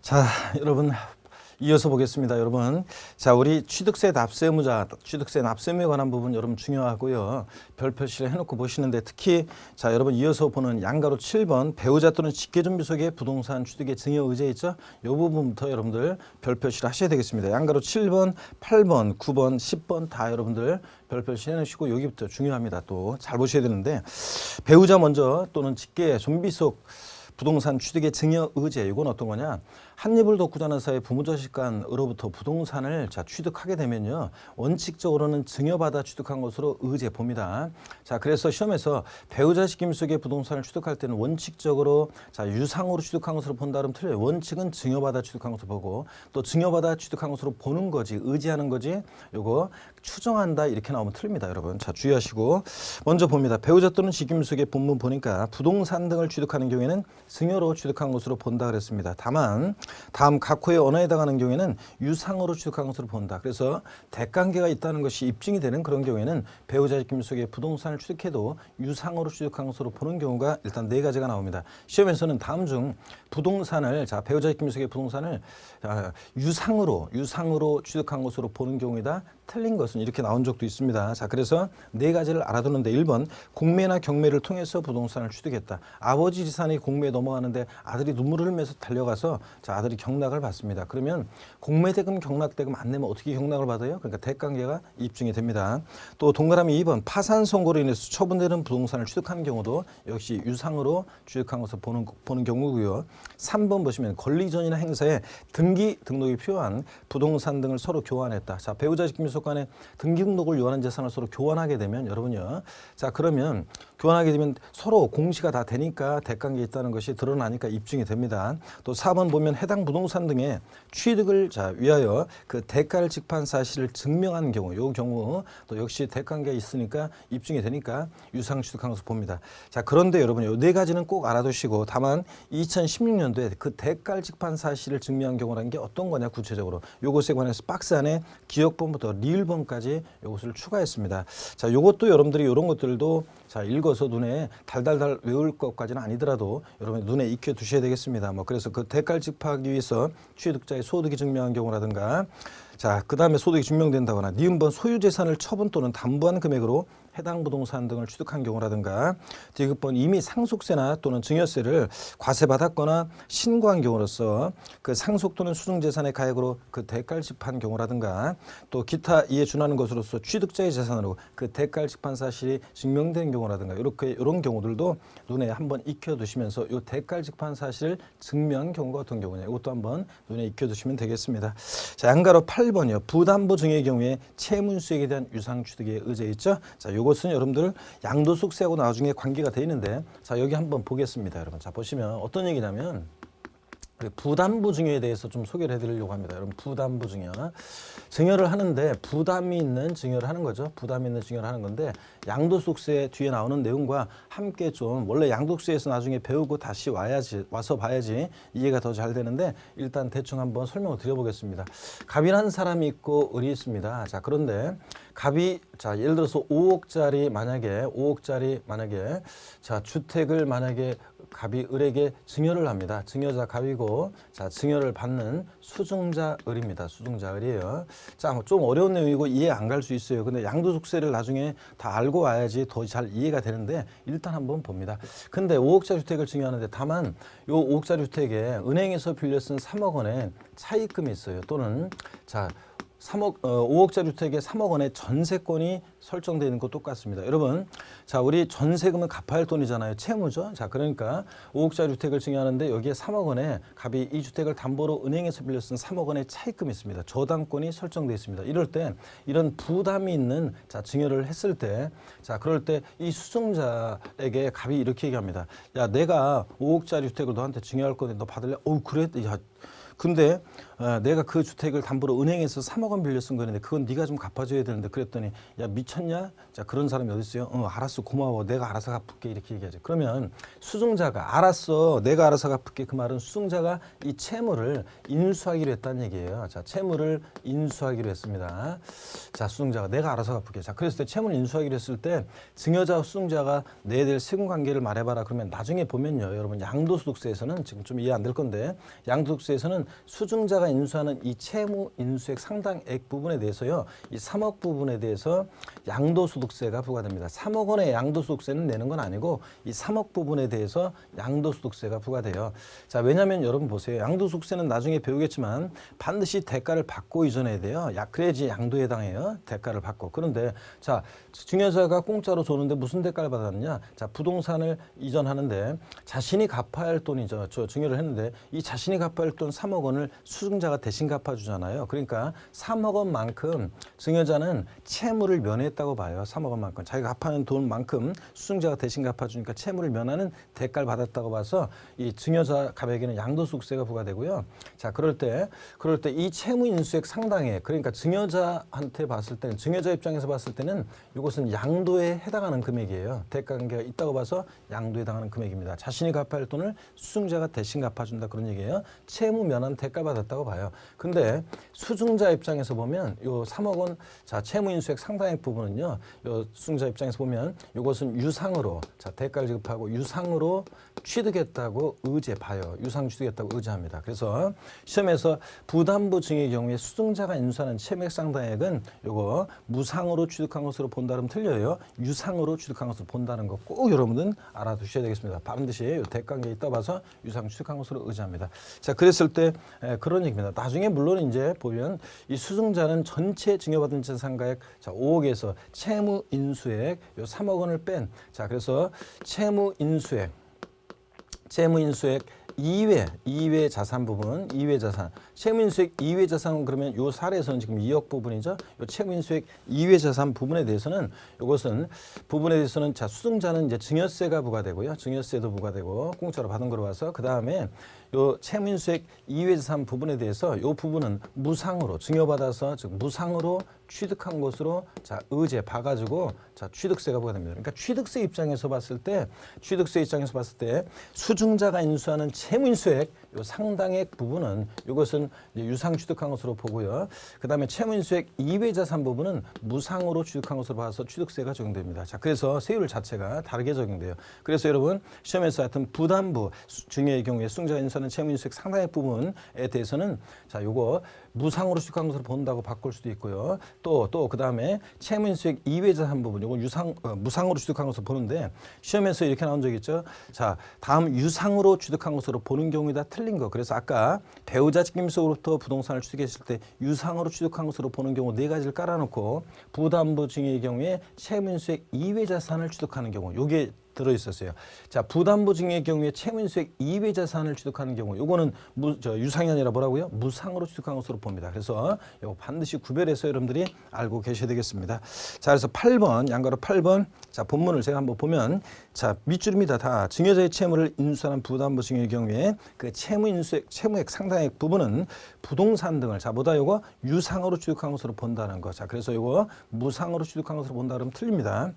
자, 여러분 이어서 보겠습니다. 여러분, 자, 우리 취득세 납세 의무자, 취득세 납세 의무에 관한 부분 여러분 중요하고요. 별 표시를 해놓고 보시는데 특히 자, 여러분 이어서 보는 양가로 7번 배우자 또는 직계존비 속의 부동산 취득의 증여 의제 있죠? 이 부분부터 여러분들 별 표시를 하셔야 되겠습니다. 양가로 7번, 8번, 9번, 10번 다 여러분들 별 표시 해놓으시고 여기부터 중요합니다. 또 잘 보셔야 되는데 배우자 먼저 또는 직계존비 속 부동산 취득의 증여 의제 이건 어떤 거냐? 한 입을 덮고 자는 사이 부모 자식 간으로부터 부동산을 취득하게 되면요 원칙적으로는 증여받아 취득한 것으로 의제 봅니다. 자, 그래서 시험에서 배우자 직김 속의 부동산을 취득할 때는 원칙적으로 유상으로 취득한 것으로 본다 그러면 틀려요. 원칙은 증여받아 취득한 것으로 보고 또 증여받아 취득한 것으로 보는 거지 의지하는 거지 요거 추정한다 이렇게 나오면 틀립니다. 여러분 자 주의하시고 먼저 봅니다. 배우자 또는 직김 속의 본문 보니까 부동산 등을 취득하는 경우에는 증여로 취득한 것으로 본다 그랬습니다. 다만 다음 각호의 언어에 해당하는 경우에는 유상으로 취득한 것으로 본다. 그래서 대관계가 있다는 것이 입증이 되는 그런 경우에는 배우자 직김 속의 부동산을 취득해도 유상으로 취득한 것으로 보는 경우가 일단 4가지가 나옵니다. 시험에서는 다음 중 부동산을 배우자 직김 속의 부동산을 유상으로 취득한 것으로 보는 경우이다. 틀린 것은 이렇게 나온 적도 있습니다. 자, 그래서 4가지를 알아두는데 1번 공매나 경매를 통해서 부동산을 취득했다. 아버지 재산이 공매에 넘어가는데 아들이 눈물을 흘리면서 달려가서 아들이 경락을 받습니다. 그러면 공매대금 경락대금 안 내면 어떻게 경락을 받아요? 그러니까 대관계가 입증이 됩니다. 또 동그라미 2번 파산 선고로 인해서 처분되는 부동산을 취득하는 경우도 역시 유상으로 취득한 것을 보는 경우고요. 3번 보시면 권리전이나 행사에 등기 등록이 필요한 부동산 등을 서로 교환했다. 자, 배우자 직김 속 간에 등기 등록을 요하는 재산을 서로 교환하게 되면 여러분요. 자, 그러면 교환하게 되면 서로 공시가 다 되니까 대관계 있다는 것이 드러나니까 입증이 됩니다. 또 4번 보면 해당 부동산 등의 취득을 위하여 그 대가를 직판 사실을 증명한 경우, 이 경우 또 역시 대관계가 있으니까 입증이 되니까 유상 취득한 것을 봅니다. 자, 그런데 여러분 이 4가지는 꼭 알아두시고 다만 2016년도에 그 대가를 직판 사실을 증명한 경우라는 게 어떤 거냐 구체적으로 요것에 관해서 박스 안에 기억본부터 리을본까지 요것을 추가했습니다. 자, 요것도 여러분들이 이런 것들도 읽어서 눈에 달달달 외울 것까지는 아니더라도 여러분 눈에 익혀 두셔야 되겠습니다. 그래서 그 대가를 직파하기 위해서 취득자의 소득이 증명한 경우라든가 자, 그 다음에 소득이 증명된다거나 니은번 소유재산을 처분 또는 담보한 금액으로 해당 부동산 등을 취득한 경우라든가 디귿번 이미 상속세나 또는 증여세를 과세받았거나 신고한 경우로서 그 상속 또는 수증재산의 가액으로 그 대가를 집한 경우라든가 또 기타 이에 준하는 것으로서 취득자의 재산으로 그 대가를 집한 사실이 증명된 경우라든가 이런 경우들도 눈에 한번 익혀두시면서 이 대가를 집한 사실을 증명한 경우가 어떤 경우냐 이것도 한번 눈에 익혀두시면 되겠습니다. 자, 양가로 8번이요. 부담보 증여의 경우에 채무수익에 대한 유상 취득의 의제 있죠. 자, 이것은 여러분들 양도소득세하고 나중에 관계가 돼 있는데 자 여기 한번 보겠습니다. 여러분 자 보시면 어떤 얘기냐면 부담부 증여에 대해서 좀 소개를 해드리려고 합니다. 여러분 부담부 증여를 하는데 부담이 있는 증여를 하는 거죠. 부담이 있는 증여를 하는 건데 양도소득세 뒤에 나오는 내용과 함께 좀 원래 양도소득세에서 나중에 배우고 다시 와서 봐야지 이해가 더 잘 되는데 일단 대충 한번 설명을 드려보겠습니다. 갑이라는 사람이 있고 을이 있습니다. 자, 그런데 갑이 예를 들어서 5억짜리 만약에 주택을 만약에 갑이 을에게 증여를 합니다. 증여자 갑이고 증여를 받는 수증자 을입니다. 수증자 을이에요. 자, 좀 어려운 내용이고 이해 안 갈 수 있어요. 근데 양도소득세를 나중에 다 알고 와야지 더 잘 이해가 되는데 일단 한번 봅니다. 근데 5억짜리 주택을 증여하는데 다만 요 5억짜리 주택에 은행에서 빌려 쓴 3억 원의 차입금이 있어요. 또는 5억짜리 주택에 3억 원의 전세권이 설정되어 있는 것 똑같습니다. 여러분, 우리 전세금은 갚아야 할 돈이잖아요. 채무죠. 자, 그러니까 5억짜리 주택을 증여하는데 여기에 3억 원에 갑이 이 주택을 담보로 은행에서 빌려 쓴 3억 원의 차입금이 있습니다. 저당권이 설정되어 있습니다. 이럴 때 이런 부담이 있는 증여를 했을 때 그럴 때 이 수증자에게 갑이 이렇게 얘기합니다. 야, 내가 5억짜리 주택을 너한테 증여할 건데 너 받을래? 그래? 야, 근데 내가 그 주택을 담보로 은행에서 3억 원 빌려 쓴 거는데 그건 네가 좀 갚아줘야 되는데 그랬더니 야 미쳤냐? 자, 그런 사람이 어디 있어요? 알았어, 고마워, 내가 알아서 갚을게 이렇게 얘기하죠. 그러면 수증자가 알았어, 내가 알아서 갚을게 그 말은 수증자가 이 채무를 인수하기로 했다는 얘기예요. 자, 채무를 인수하기로 했습니다. 자, 수증자가 내가 알아서 갚을게. 자, 그랬을 때 채무를 인수하기로 했을 때 증여자와 수증자가 내야 될 세금 관계를 말해봐라. 그러면 나중에 보면요, 여러분 양도소득세에서는 지금 좀 이해 안 될 건데 양도소득세에서는 그러면 수증자가 인수하는 이 채무 인수액 상당액 부분에 대해서요, 이 3억 부분에 대해서 양도소득세가 부과됩니다. 3억 원의 양도소득세는 내는 건 아니고 이 3억 부분에 대해서 양도소득세가 부과돼요. 자, 왜냐하면 여러분 보세요. 양도소득세는 나중에 배우겠지만 반드시 대가를 받고 이전해야 돼요. 그래야지 양도에 해당해요. 대가를 받고. 그런데 자, 증여자가 공짜로 줬는데 무슨 대가를 받았느냐? 자, 부동산을 이전하는데 자신이 갚아야 할 돈이죠. 저 증여를 했는데 이 자신이 갚아야 할 돈 3억 원을 수증자가 대신 갚아주잖아요. 그러니까 3억 원만큼 증여자는 채무를 면했다고 봐요. 3억 원만큼. 자기가 갚아야 하는 돈만큼 수증자가 대신 갚아주니까 채무를 면하는 대가를 받았다고 봐서 이 증여자 갑에게는 양도소득세가 부과되고요. 자, 그럴 때 이 채무 인수액 상당액, 그러니까 증여자한테 봤을 때는, 증여자 입장에서 봤을 때는 이것은 양도에 해당하는 금액이에요. 대가 관계가 있다고 봐서 양도에 해당하는 금액입니다. 자신이 갚아야 할 돈을 수증자가 대신 갚아준다 그런 얘기예요. 채무 면한 대가 받았다고 봐요. 근데 수증자 입장에서 보면 요 3억 원, 자, 채무 인수액 상당액 부분은요, 요 수증자 입장에서 보면 이것은 유상으로, 자, 대가를 지급하고 유상으로 취득했다고 봐요. 유상 취득했다고 의지합니다. 그래서 시험에서 부담부 증여의 경우에 수증자가 인수하는 채무액 상당액은 요거 무상으로 취득한 것으로 본다면 틀려요. 유상으로 취득한 것으로 본다는 거 꼭 여러분들은 알아두셔야 되겠습니다. 반드시 대가관계에 있다 봐서 유상 취득한 것으로 의지합니다. 자, 그랬을 때 그런 얘기입니다. 나중에 물론 이제 보면 이 수증자는 전체 증여받은 재산가액, 자, 5억에서 채무 인수액 요 3억 원을 뺀, 자, 그래서 채무 인수액 이외 자산 부분, 이외 자산. 채무인수액 이외 자산은 그러면 요 사례에서는 지금 2억 부분이죠. 요 채무인수액 이외 자산 부분에 대해서는 자, 수증자는 이제 증여세가 부과되고요. 증여세도 부과되고 공짜로 받은 거로 봐서 그다음에 요 채무인수액 이외 자산 부분에 대해서 요 부분은 무상으로 증여받아서 즉 무상으로 취득한 것으로 자, 봐가지고 자, 취득세가 부과됩니다. 그러니까 취득세 입장에서 봤을 때 수증자가 인수하는 채무인수액 요 상당액 부분은 이것은 유상 취득한 것으로 보고요. 그다음에 채무인수액 이외 자산 부분은 무상으로 취득한 것으로 봐서 취득세가 적용됩니다. 자, 그래서 세율 자체가 다르게 적용돼요. 그래서 여러분 시험에서 하여튼 부담부 증여의 경우에 수증자가 인수하는 채무인수액 상당액 부분에 대해서는 자, 요거 무상으로 취득한 것으로 본다고 바꿀 수도 있고요. 또 그다음에 채무인수액 이외 자산 부분 요건 무상으로 취득한 것으로 보는데 시험에서 이렇게 나온 적이 있죠. 자, 다음 유상으로 취득한 것으로 보는 경우에 다 틀린 거. 그래서 아까 배우자 책임속으로부터 부동산을 취득했을 때 유상으로 취득한 것으로 보는 경우 4가지를 깔아놓고 부담부 증여의 경우에 채무인수액 이외 자산을 취득하는 경우 요게 들어있었어요. 자, 부담부 증여의 경우에 채무인수액 이외 자산을 취득하는 경우 요거는 유상이 아니라 뭐라고요? 무상으로 취득한 것으로 봅니다. 그래서 요거 반드시 구별해서 여러분들이 알고 계셔야 되겠습니다. 자, 그래서 8번 양가로 8번 자, 본문을 제가 한번 보면 자, 밑줄입니다. 다 증여자의 채무를 인수하는 부담부 증여의 경우에 그 채무액 상당액 부분은 부동산 등을 자, 뭐다 요거 유상으로 취득한 것으로 본다는 거. 자, 그래서 요거 무상으로 취득한 것으로 본다 그러면 틀립니다.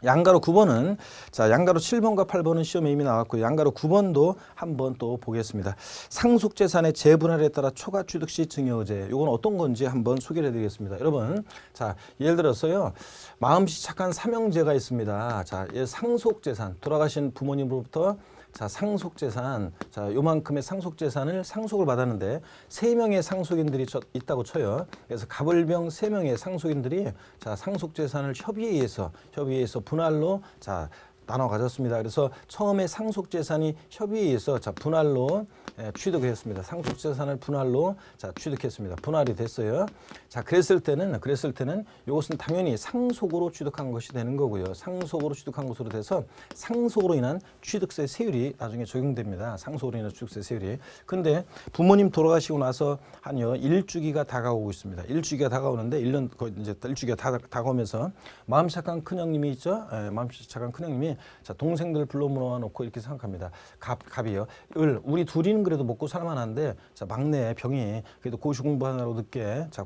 양가로 9번은 자, 양가로 7번과 8번은 시험에 이미 나왔고 양가로 9번도 한번 또 보겠습니다. 상속재산의 재분할에 따라 초과 취득 시 증여의제. 이건 어떤 건지 한번 소개를 해드리겠습니다. 여러분, 자, 예를 들어서요, 마음씨 착한 삼형제가 있습니다. 자, 상속재산, 돌아가신 부모님으로부터 자, 상속재산, 자, 요만큼의 상속재산을 상속을 받았는데 3명의 상속인들이 있다고 쳐요. 그래서 갑을병 3명의 상속인들이 자, 상속재산을 협의에 의해서 분할로 자, 나눠 가졌습니다. 그래서 처음에 상속재산이 협의에 의해서 자, 분할로 취득을 했습니다. 상속재산을 분할로 자, 취득했습니다. 분할이 됐어요. 자, 그랬을 때는 이것은 당연히 상속으로 취득한 것이 되는 거고요. 상속으로 취득한 것으로 돼서 상속으로 인한 취득세 세율이 나중에 적용됩니다. 상속으로 인한 취득세 세율이. 근데 부모님 돌아가시고 나서 한요 일주기가 다가오고 있습니다. 일주기가 다가오는데 1년 거의 이제 일주기가 다가오면서 마음 착한 큰형님이 있죠. 마음 착한 큰형님이 자, 동생들 불러 모아놓고 이렇게 생각합니다. 갑이요. 우리 둘이는 그래도 먹고 살만한데 자, 막내 병이 그래도 고시 공부하느라고 늦게 자,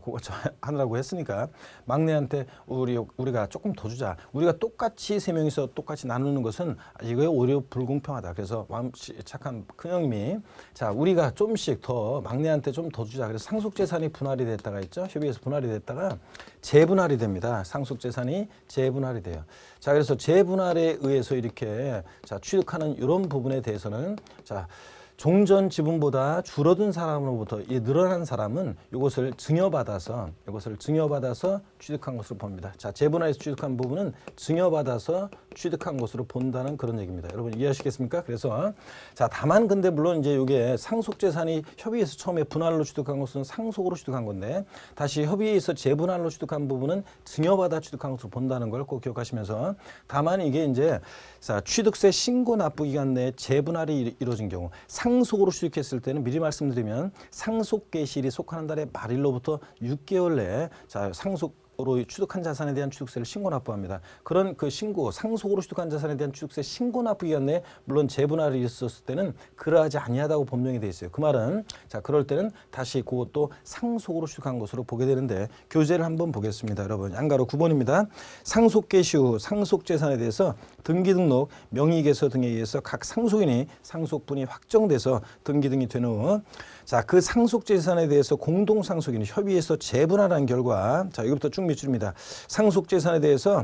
하느라고 했으니까 막내한테 우리가 조금 더 주자. 우리가 똑같이 3명이서 똑같이 나누는 것은 이거에 오히려 불공평하다. 그래서 마음 착한 큰형님이 자, 우리가 좀씩 더 막내한테 좀 더 주자. 그래서 상속재산이 분할이 됐다가 있죠. 협의해서 분할이 됐다가 재분할이 됩니다. 상속재산이 재분할이 돼요. 자, 그래서 재분할에 의해서 이렇게 자, 취득하는 이런 부분에 대해서는 자, 종전 지분보다 줄어든 사람으로부터 이 늘어난 사람은 이것을 증여받아서 취득한 것으로 봅니다. 자, 재분할에서 취득한 부분은 증여받아서 취득한 것으로 본다는 그런 얘기입니다. 여러분 이해하시겠습니까? 그래서 자, 다만 근데 물론 이제 이게 상속재산이 협의에서 처음에 분할로 취득한 것은 상속으로 취득한 건데 다시 협의에서 재분할로 취득한 부분은 증여받아 취득한 것으로 본다는 걸 꼭 기억하시면서 다만 이게 이제 자, 취득세 신고 납부 기간 내에 재분할이 이루어진 경우 상속으로 취득했을 때는 미리 말씀드리면 상속 개시일이 속하는 달의 말일로부터 6개월 내에 자, 상속으로 취득한 자산에 대한 취득세를 신고 납부합니다. 그런 그 신고, 상속으로 취득한 자산에 대한 취득세 신고 납부 기간 내에 물론 재분할이 있었을 때는 그러하지 아니하다고 법령이 돼 있어요. 그 말은 자, 그럴 때는 다시 그것도 상속으로 취득한 것으로 보게 되는데 교재를 한번 보겠습니다. 여러분 양가로 9번입니다. 상속 개시 후 상속 재산에 대해서 등기 등록, 명의개서 등에 의해서 각 상속인이 상속분이 확정돼서 등기 등이 된 후 자, 그 상속 재산에 대해서 공동 상속인이 협의해서 재분할한 결과 자, 여기부터 쭉 밑줄입니다. 상속 재산에 대해서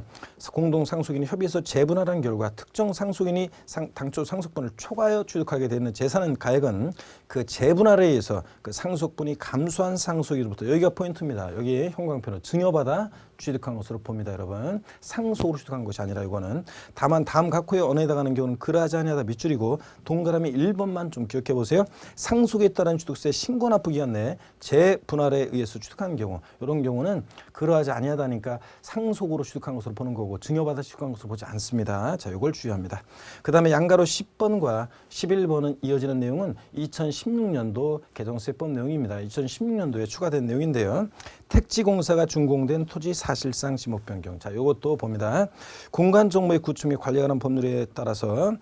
공동 상속인이 협의해서 재분할한 결과 특정 상속인이 당초 상속분을 초과하여 취득하게 되는 재산은 가액은 그 재분할에 의해서 그 상속분이 감소한 상속인으로부터 여기가 포인트입니다. 여기 형광펜으로 증여받아 취득한 것으로 봅니다. 여러분 상속으로 취득한 것이 아니라 이거는 다만 다음 각 호에 언어에 해당하는 경우는 그러하지 아니하다 밑줄이고 동그라미 1번만 좀 기억해 보세요. 상속에 따른 취득세 신고 납부 기간 내에 재분할에 의해서 취득한 경우 이런 경우는 그러하지 아니하다니까 상속으로 취득한 것으로 보는 거고 증여받아 취득한 것으로 보지 않습니다. 자, 이걸 주의합니다. 그 다음에 양가로 10번과 11번은 이어지는 내용은 2016년도 개정세법 내용입니다. 2016년도에 추가된 내용인데요. 택지공사가 준공된 토지 사실상 지목 변경. 자, 이것도 봅니다. 공간정보의 구축 및 관리에 관한 법률에 따라서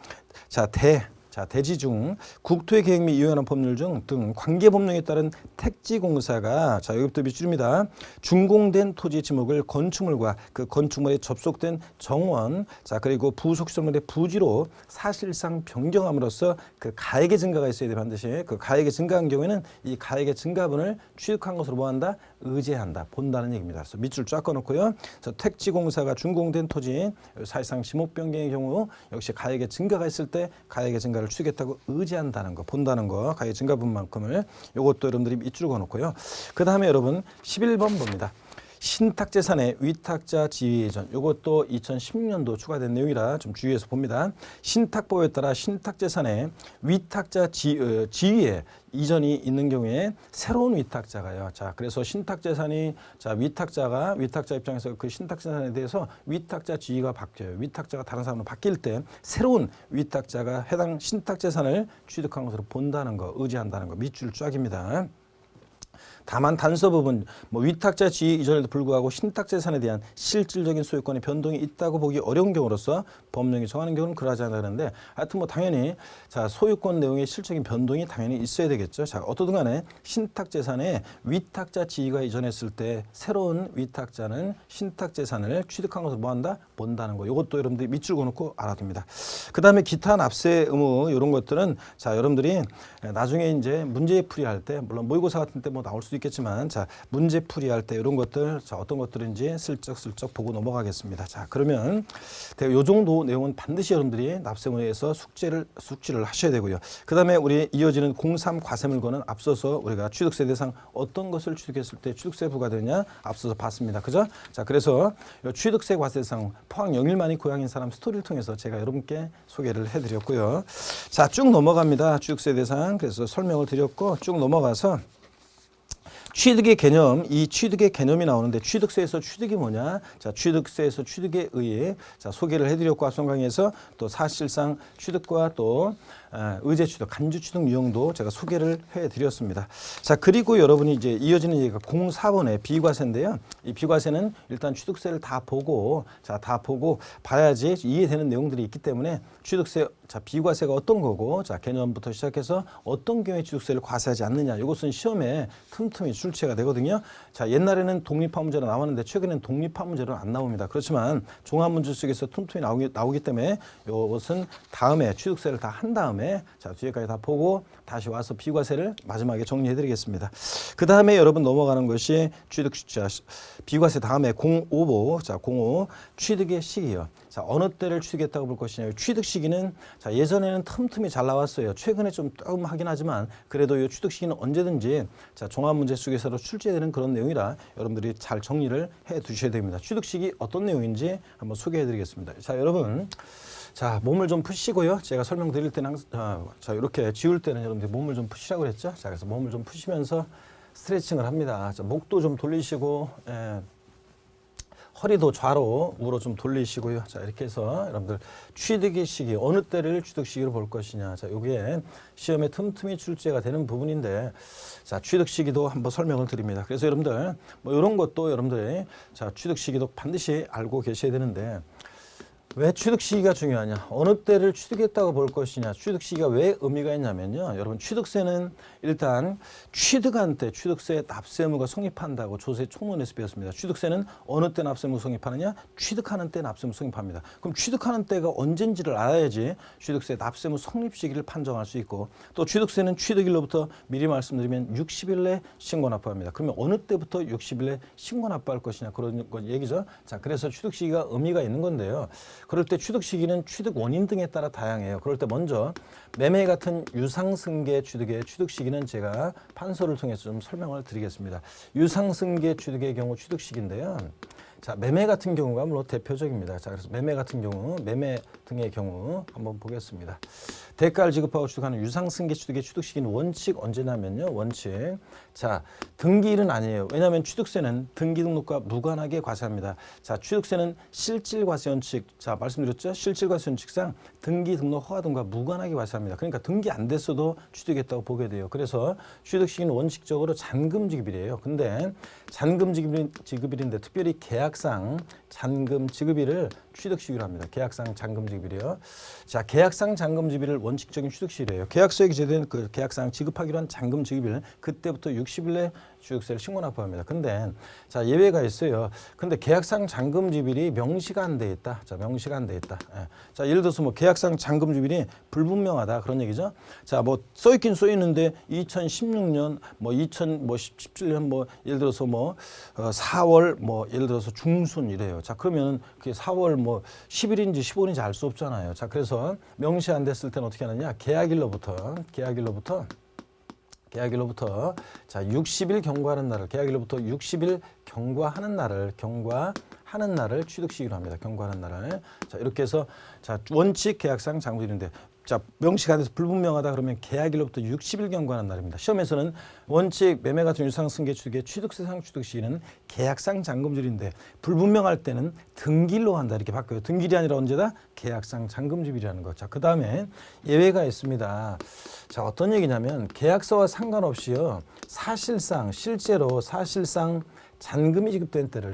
대지 중 국토의 계획 및 이에 관한 법률 중 등 관계 법령에 따른 택지공사가 자, 여기부터 밑줄입니다. 준공된 토지 지목을 건축물과 그 건축물에 접속된 정원 자, 그리고 부속 시설물의 부지로 사실상 변경함으로써 그 가액의 증가가 있어야 돼. 반드시 그 가액의 증가한 경우에는 이 가액의 증가분을 취득한 것으로 뭐한다? 의제한다. 본다는 얘기입니다. 그래서 밑줄 쫙 꺼놓고요. 택지공사가 준공된 토지 사실상 지목 변경의 경우 역시 가액의 증가가 있을 때 가액의 증가를 취득했다고 의지한다는 거, 본다는 거, 가액 증가분만큼을 이것도 여러분들이 밑줄 그어놓고요. 그 다음에 여러분 11번 봅니다. 신탁재산의 위탁자 지위 이전 이것도 2016년도 추가된 내용이라 좀 주의해서 봅니다. 신탁법에 따라 신탁재산의 위탁자 지위에 이전이 있는 경우에 새로운 위탁자가요. 자, 그래서 신탁재산이 자, 위탁자 입장에서 그 신탁재산에 대해서 위탁자 지위가 바뀌어요. 위탁자가 다른 사람으로 바뀔 때 새로운 위탁자가 해당 신탁재산을 취득한 것으로 본다는 거, 의지한다는 거 밑줄 쫙입니다. 다만 단서 부분 위탁자 지위 이전에도 불구하고 신탁재산에 대한 실질적인 소유권의 변동이 있다고 보기 어려운 경우로서 법령이 정하는 경우는 그러하지 않는데 하여튼 당연히 자, 소유권 내용의 실질적인 변동이 당연히 있어야 되겠죠. 자, 어떠든 간에 신탁재산에 위탁자 지위가 이전했을 때 새로운 위탁자는 신탁재산을 취득한 것을 뭐한다? 본다는 거. 이것도 여러분들이 밑줄 그어놓고 알아둡니다. 그 다음에 기타 납세 의무 이런 것들은 자, 여러분들이 나중에 이제 문제 풀이할 때 물론 모의고사 같은 때 나올 수도 있겠지만 자, 문제 풀이할 때 이런 것들 자, 어떤 것들인지 슬쩍슬쩍 보고 넘어가겠습니다. 자, 그러면 요 정도 내용은 반드시 여러분들이 납세의무에서 숙지를 하셔야 되고요. 그 다음에 우리 이어지는 03 과세물건은 앞서서 우리가 취득세 대상 어떤 것을 취득했을 때 취득세 부과되느냐 앞서서 봤습니다. 그죠? 자, 그래서 취득세 과세 대상 포항 영일만이 고향인 사람 스토리를 통해서 제가 여러분께 소개를 해드렸고요. 자, 쭉 넘어갑니다. 취득세 대상 그래서 설명을 드렸고 쭉 넘어가서 취득의 개념, 이 취득의 개념이 나오는데 취득세에서 취득이 뭐냐? 자, 취득세에서 취득에 의해 자, 소개를 해드렸고 앞선 강의에서 또 사실상 취득과 또 의제 취득, 간주 취득 유형도 제가 소개를 해드렸습니다. 자, 그리고 여러분이 이제 이어지는 얘기가 04번의 비과세인데요. 이 비과세는 일단 취득세를 다 보고 봐야지 이해되는 내용들이 있기 때문에 취득세, 자, 비과세가 어떤 거고, 자, 개념부터 시작해서 어떤 경우에 취득세를 과세하지 않느냐. 이것은 시험에 틈틈이 출제가 되거든요. 자, 옛날에는 독립화 문제로 나왔는데 최근에는 독립화 문제로 안 나옵니다. 그렇지만 종합 문제 속에서 틈틈이 나오기 때문에 이것은 다음에 취득세를 다 한 다음에 다음에 자 뒤에까지 다 보고 다시 와서 비과세를 마지막에 정리해 드리겠습니다. 그 다음에 여러분 넘어가는 것이 취득 자 비과세 다음에 05보 자 05 취득의 시기요. 자 어느 때를 취득했다고 볼 것이냐. 취득 시기는 자 예전에는 틈틈이 잘 나왔어요. 최근에 좀 하긴 하지만 그래도 이 취득 시기는 언제든지 자 종합 문제 속에서 출제되는 그런 내용이라 여러분들이 잘 정리를 해 두셔야 됩니다. 취득 시기 어떤 내용인지 한번 소개해 드리겠습니다. 자 여러분 자 몸을 좀 푸시고요. 제가 설명드릴 때는 항상 자 이렇게 지울 때는 여러분들 몸을 좀 푸시라고 그랬죠. 자 그래서 몸을 좀 푸시면서 스트레칭을 합니다. 자, 목도 좀 돌리시고 허리도 좌로 우로 좀 돌리시고요. 자 이렇게 해서 여러분들 취득의 시기 어느 때를 취득 시기로 볼 것이냐. 자 요게 시험에 틈틈이 출제가 되는 부분인데 자 취득 시기도 한번 설명을 드립니다. 그래서 여러분들 뭐 이런 것도 여러분들이 자 취득 시기도 반드시 알고 계셔야 되는데 왜 취득 시기가 중요하냐? 어느 때를 취득했다고 볼 것이냐? 취득 시기가 왜 의미가 있냐면요. 여러분 취득세는 일단 취득한 때 취득세 납세 의무가 성립한다고 조세 총론에서 배웠습니다. 취득세는 어느 때 납세 의무 성립하느냐? 취득하는 때 납세 의무 성립합니다. 그럼 취득하는 때가 언젠지를 알아야지 취득세 납세 의무 성립 시기를 판정할 수 있고 또 취득세는 취득일로부터 미리 말씀드리면 60일 내 신고 납부합니다. 그러면 어느 때부터 60일 내 신고 납부할 것이냐 그런 얘기죠. 자 그래서 취득 시기가 의미가 있는 건데요. 그럴 때 취득 시기는 취득 원인 등에 따라 다양해요. 그럴 때 먼저 매매 같은 유상승계 취득의 취득 시기는 제가 판서를 통해서 좀 설명을 드리겠습니다. 유상승계 취득의 경우 취득 시기인데요. 자, 매매 같은 경우가 물론 대표적입니다. 자, 그래서 매매 같은 경우, 매매 등의 경우 한번 보겠습니다. 대가를 지급하고 취득하는 유상승계 취득의 취득 시기는 원칙 언제냐면요. 원칙. 자, 등기일은 아니에요. 왜냐하면 취득세는 등기 등록과 무관하게 과세합니다. 자, 취득세는 실질과세 원칙. 자, 말씀드렸죠. 실질과세 원칙상 등기 등록 허가 등과 무관하게 과세합니다. 그러니까 등기 안 됐어도 취득했다고 보게 돼요. 그래서 취득 시기는 원칙적으로 잔금 지급일이에요. 근데 잔금 지급일인데 특별히 계약상 잔금 지급일을 취득 시기로 합니다. 계약상 잔금 지급일이요. 자, 계약상 잔금 지급일을 원칙적인 취득 시기래요. 계약서에 기재된 그 계약상 지급하기로 한 잔금 지급일 그때부터 60일 내 취득세를 신고 납부합니다. 근데 자 예외가 있어요. 근데 계약상 잔금 지급일이 명시가 안 돼 있다. 자 명시가 안 돼 있다. 예. 자 예를 들어서 뭐 계약상 잔금 지급일이 불분명하다 그런 얘기죠. 자 뭐 써 있긴 써 있는데 2016년 뭐 2017년 뭐 예를 들어서 뭐 4월 뭐 예를 들어서 중순 이래요. 자 그러면 그게 4월 뭐 10일인지 15일인지 알 수 없잖아요. 자 그래서 명시 안 됐을 때는 어떻게 하느냐? 계약일로부터 자 60일 경과하는 날을 계약일로부터 60일 경과하는 날을 취득 시기로 합니다. 경과하는 날을. 자 이렇게 해서 자 원칙 계약상 잔금일인데 자 명시가 안 돼서 불분명하다 그러면 계약일로부터 60일 경과하는 날입니다. 시험에서는 원칙 매매 같은 유상승계 취득의 취득세상 취득 시기는 계약상 잔금질인데 불분명할 때는 등기일로 한다 이렇게 바뀌어요. 등기일이 아니라 언제다? 계약상 잔금질이라는 것. 자 그다음에 예외가 있습니다. 자 어떤 얘기냐면 계약서와 상관없이요. 실제로 잔금이 지급된 때를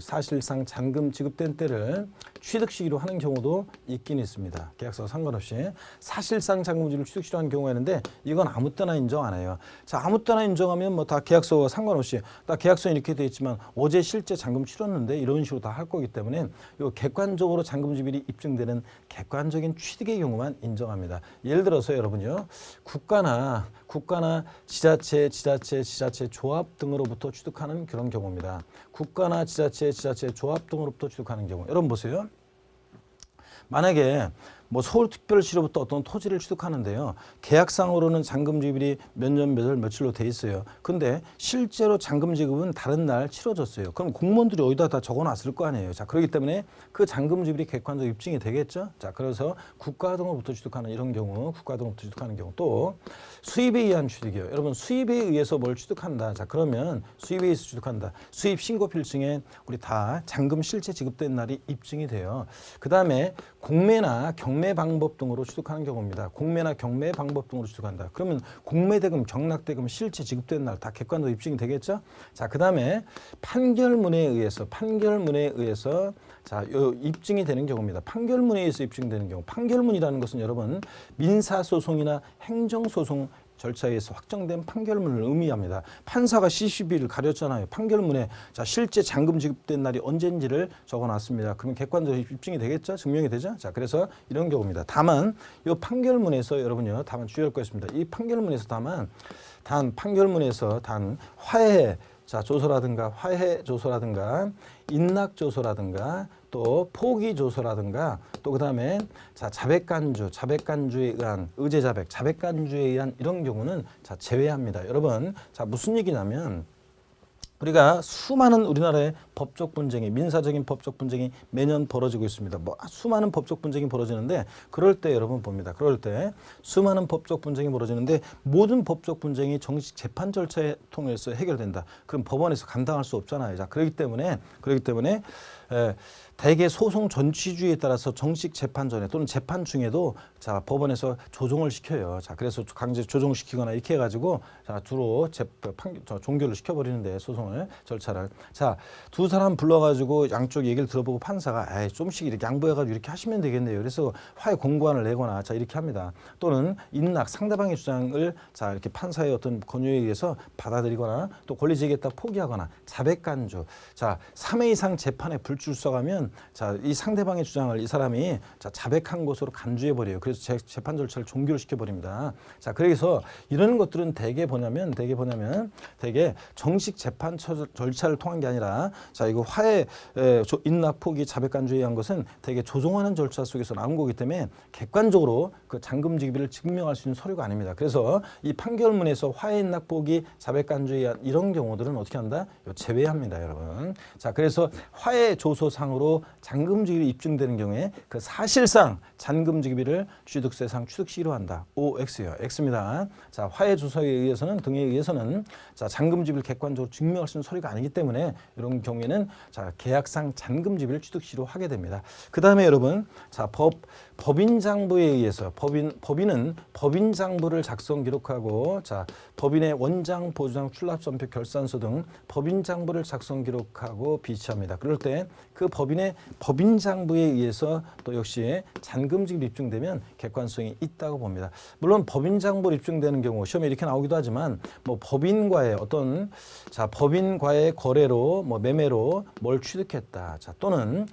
잔금 지급된 때를 취득 시기로 하는 경우도 있긴 있습니다. 계약서와 상관없이 사실상 잔금지를 취득 시기로 하는 경우가 있는데 이건 아무 때나 인정 안 해요. 자 아무 때나 인정하면 뭐 다 계약서와 상관없이 나 계약서에 이렇게 돼 있지만 어제 실제 잔금 치렀는데 이런 식으로 다 할 거기 때문에 요 객관적으로 잔금 지급일이 입증되는 객관적인 취득의 경우만 인정합니다. 예를 들어서 여러분요 국가나 지자체 조합 등으로부터 취득하는 그런 경우입니다. 국가나 지자체 조합 등으로부터 취득하는 경우. 여러분 보세요. 만약에 뭐 서울특별시로부터 어떤 토지를 취득하는데요. 계약상으로는 잔금 지급일이 몇 년 몇 월 며칠로 돼 있어요. 근데 실제로 잔금 지급은 다른 날 치러졌어요. 그럼 공무원들이 어디다 다 적어놨을 거 아니에요. 자 그렇기 때문에 그 잔금 지급일이 객관적 입증이 되겠죠. 자 그래서 국가 등으로부터 취득하는 이런 경우, 또 수입에 의한 취득이요. 여러분 수입에 의해서 뭘 취득한다. 자 그러면 수입에 의해서 취득한다. 수입 신고 필증에 우리 다 잔금 실제 지급된 날이 입증이 돼요. 그 다음에 공매나 경매 방법 등으로 취득하는 경우입니다. 공매나 경매 방법 등으로 취득한다. 그러면 공매대금, 경락대금 실제 지급된 날 다 객관적으로 입증이 되겠죠? 자, 그다음에 판결문에 의해서 자, 요 입증이 되는 경우입니다. 판결문에 의해서 입증되는 경우. 판결문이라는 것은 여러분 민사소송이나 행정소송 절차에 의해서 확정된 판결문을 의미합니다. 판사가 CCB를 가렸잖아요. 판결문에 자 실제 잔금 지급된 날이 언제인지를 적어놨습니다. 그러면 객관적으로 입증이 되겠죠? 증명이 되죠? 자 그래서 이런 경우입니다. 다만 이 판결문에서 여러분요, 다만 주의할 거 있습니다. 이 판결문에서 단 판결문에서 단 화해 자 조서라든가 화해 조서라든가 인낙조서라든가 또 포기조서라든가 또 그다음에 자 자백간주에 의한 의제자백, 자백간주에 의한 이런 경우는 자 제외합니다. 여러분 자 무슨 얘기냐면 우리가 수많은 우리나라의 법적 분쟁이 민사적인 법적 분쟁이 매년 벌어지고 있습니다. 뭐 수많은 법적 분쟁이 벌어지는데 그럴 때 여러분 봅니다. 그럴 때 수많은 법적 분쟁이 벌어지는데 모든 법적 분쟁이 정식 재판 절차에 통해서 해결된다. 그럼 법원에서 감당할 수 없잖아요. 자 그렇기 때문에 대개 소송 전취주의에 따라서 정식 재판 전에 또는 재판 중에도 자 법원에서 조정을 시켜요. 자 그래서 강제 조정시키거나 이렇게 해가지고 자 주로 종결을 시켜버리는데 소송을 절차를 자 두 사람 불러가지고 양쪽 얘기를 들어보고 판사가 좀씩 이렇게 양보해가지고 이렇게 하시면 되겠네요. 그래서 화해 공고안을 내거나 자 이렇게 합니다. 또는 인낙 상대방의 주장을 자 이렇게 판사의 어떤 권유에 의해서 받아들이거나 또 권리 제기했다 포기하거나 자백간주 자 3회 이상 재판에 불출석하면 자 이 상대방의 주장을 이 사람이 자 자백한 것으로 간주해 버려요. 그래서 재판 절차를 종결시켜 버립니다. 자 그래서 이런 것들은 대개 정식 재판 절차를 통한 게 아니라 자 이거 화해 인낙 포기 자백간주에 의한 것은 대개 조정하는 절차 속에서 나온 거기 때문에 객관적으로 그 잔금 지급을 증명할 수 있는 서류가 아닙니다. 그래서 이 판결문에서 화해 인낙 포기 자백간주에 의한 이런 경우들은 어떻게 한다? 제외합니다, 여러분. 자 그래서 화해 조서상으로 잔금 지급이 입증되는 경우에 그 사실상 잔금 지급을 취득세상 취득시로 한다. OX요. X입니다. 자 화해 조서에 의해서는 등에 의해서는 자 잔금 지급을 객관적으로 증명할 수 있는 서류가 아니기 때문에 이런 경우에는 자 계약상 잔금 지급을 취득시로 하게 됩니다. 그 다음에 여러분 자 법인장부에 의해서 법인은 법인장부를 작성 기록하고 자 법인의 원장, 보장, 출납선표, 결산서 등 법인장부를 작성 기록하고 비치합니다. 그럴 때 그 법인의 법인장부에 의해서 또 역시 잔금 지급이 입증되면 객관성이 있다고 봅니다. 물론 법인장부 입증되는 경우 시험에 이렇게 나오기도 하지만 뭐 법인과의 어떤 자 법인과의 거래로 뭐 매매로 뭘 취득했다. 자 또는